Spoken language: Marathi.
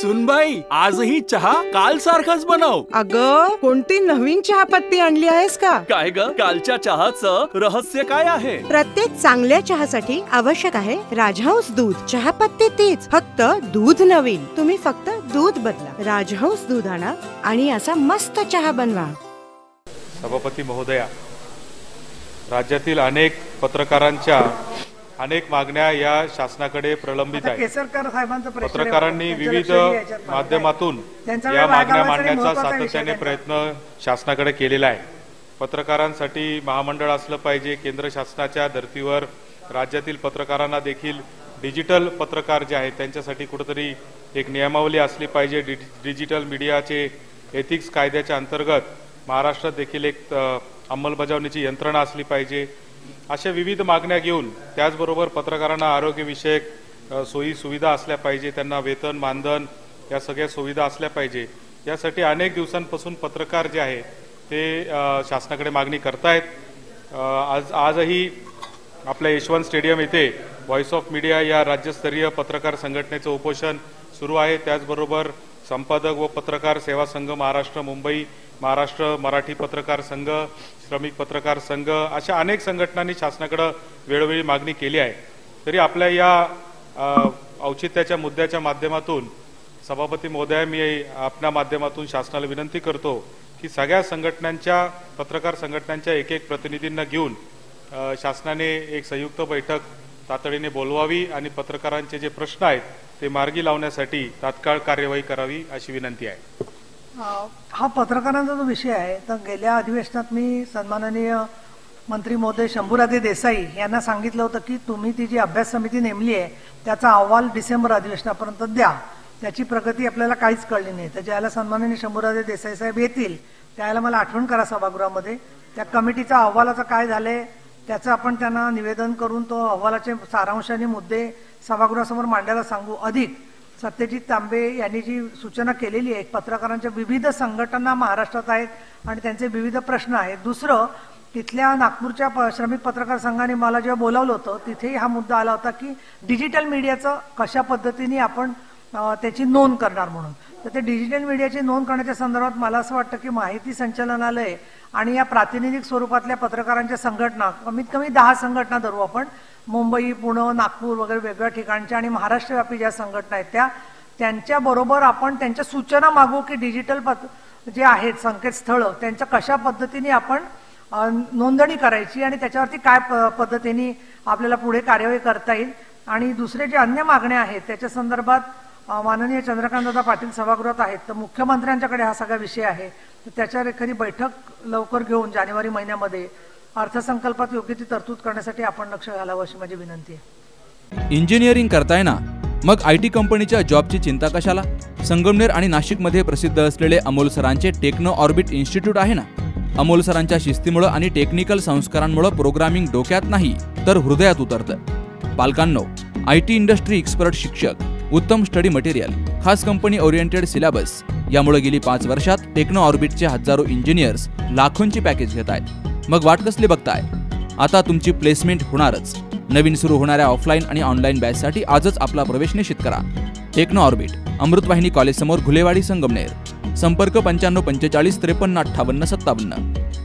सुनबाई, आजही चहा काल सारखाच बनव. अगं, कोणती नवीन चहापत्ती आणली आहेस का? काय ग, कालच्या चहाचं रहस्य काय आहे? प्रत्येक चांगल्या चहासाठी आवश्यक आहे राजहंस दूध. चहापत्ती तीच, फक्त दूध नवीन. तुम्ही फक्त दूध बदला. राजहंस दूध आणा आणि असा मस्त चहा बनवा. सभापती महोदया, राज्यातील अनेक पत्रकारांच्या अनेक मागण्या या शासनाकडे प्रलंबित आहेत. पत्रकारांनी विविध माध्यमातून या मागण्या मांडण्याचा सातत्याने प्रयत्न शासनाकडे केलेला आहे. पत्रकारांसाठी महामंडळ असलं पाहिजे. केंद्र शासनाच्या धर्तीवर राज्यातील पत्रकारांना देखील डिजिटल पत्रकार जे आहेत त्यांच्यासाठी कुठेतरी एक नियमावली असली पाहिजे. डिजिटल मीडियाचे एथिक्स कायद्याच्या अंतर्गत महाराष्ट्रात देखील एक अंमलबजावणीची यंत्रणा असली पाहिजे. अशा विविध मागण्या घेऊन त्याचबरोबर पत्रकारांना आरोग्यविषयक सोयी सुविधा असल्या पाहिजे. त्यांना वेतन मानधन या सगळ्या सुविधा असल्या पाहिजे. यासाठी अनेक दिवसांपासून पत्रकार जे आहे ते शासनाकडे मागणी करतायत. आजही आपल्या यशवंत स्टेडियम येथे व्हॉइस ऑफ मीडिया या राज्यस्तरीय पत्रकार संघटनेचं उपोषण सुरू आहे. त्याचबरोबर संपादक व पत्रकार सेवा संघ महाराष्ट्र मुंबई, महाराष्ट्र मराठी पत्रकार संघ, श्रमिक पत्रकार संघ अशा अनेक संघटनांनी शासनाकडे वेळोवेळी मागणी केली आहे. तरी आपल्या या औचित्याच्या मुद्द्याच्या माध्यमातून सभापती महोदया, मी आपल्या माध्यमातून शासनाला विनंती करतो की सगळ्या संघटनांच्या पत्रकार संघटनांच्या एक एक प्रतिनिधींना घेऊन शासनाने एक संयुक्त बैठक तातडीने बोलवावी आणि पत्रकारांचे जे प्रश्न आहेत ते मार्गी लावण्यासाठी तात्काळ कार्यवाही करावी अशी विनंती आहे. हा पत्रकारांचा जो विषय आहे तर गेल्या अधिवेशनात मी सन्माननीय मंत्री महोदय शंभूराजे देसाई यांना सांगितलं होतं की तुम्ही ती जी अभ्यास समिती नेमली आहे त्याचा अहवाल डिसेंबर अधिवेशनापर्यंत द्या. त्याची प्रगती आपल्याला काहीच कळली नाही. तर ज्याला सन्माननीय शंभूराजे देसाई साहेब येतील त्याला मला आठवण करा सभागृहामध्ये. त्या कमिटीचा अहवालाचं काय झालंय त्याचं आपण त्यांना निवेदन करून तो अहवालाचे सारांश आणि मुद्दे सभागृहासमोर मांडायला सांगू. अधिक सत्यजित तांबे यांनी जी सूचना केलेली आहे, पत्रकारांच्या विविध संघटना महाराष्ट्रात आहेत आणि त्यांचे विविध प्रश्न आहेत. दुसरं, तिथल्या नागपूरच्या श्रमिक पत्रकार संघाने मला जेव्हा बोलावलं होतं तिथेही हा मुद्दा आला होता की डिजिटल मीडियाचं कशा पद्धतीने आपण त्याची नोंद करणार म्हणून. तर ते डिजिटल मीडियाची नोंद करण्याच्या संदर्भात मला असं वाटतं की माहिती संचालनालय आणि या प्रातिनिधिक स्वरूपातल्या पत्रकारांच्या संघटना, कमीत कमी 10 संघटना धरू आपण, मुंबई, पुणे, नागपूर वगैरे वेगवेगळ्या ठिकाणच्या आणि महाराष्ट्रव्यापी ज्या संघटना आहेत त्यांच्याबरोबर आपण त्यांच्या सूचना मागू की डिजिटल जे आहेत संकेतस्थळ त्यांच्या कशा पद्धतीने आपण नोंदणी करायची आणि त्याच्यावरती काय पद्धतीने आपल्याला पुढे कार्यवाही करता येईल. आणि दुसरे जे अन्य मागण्या आहेत त्याच्या संदर्भात माननीय चंद्रकांतदादा पाटील सभागृहात आहेत. तर मुख्यमंत्र्यांच्याकडे हा सगळा विषय आहे. तर त्याच्यावर एखादी बैठक लवकर घेऊन जानेवारी महिन्यामध्ये अर्थसंकल्पात योग्य ती तरतूद करण्यासाठी आपण लक्ष घालावं अशी माझी विनंती आहे. इंजिनिअरिंग करताय ना, मग IT कंपनीच्या जॉबची चिंता कशाला? संगमनेर आणि नाशिकमध्ये प्रसिद्ध असलेले अमोल सरांचे टेक्नो ऑर्बिट इन्स्टिट्यूट आहे ना. अमोल सरांच्या शिस्तीमुळे आणि टेक्निकल संस्कारांमुळे प्रोग्रामिंग डोक्यात नाही तर हृदयात उतरतं. पालकांनो, IT इंडस्ट्री एक्सपर्ट शिक्षक, उत्तम स्टडी मटेरियल, खास कंपनी ओरिएंटेड सिलेबस यामुळे गेली 5 वर्षात टेक्नो ऑर्बिटचे हजारो इंजिनियर्स लाखोंची पॅकेज घेत आहेत. मग वाट कसली बघताय? आता तुमची प्लेसमेंट होणारच. नवीन सुरू होणाऱ्या ऑफलाईन आणि ऑनलाईन बॅचसाठी आजच आपला प्रवेश निश्चित करा. टेक्नो ऑर्बिट, अमृतवाहिनी कॉलेज समोर, घुलेवाडी, संगमनेर. संपर्क 95 45 53 58 57.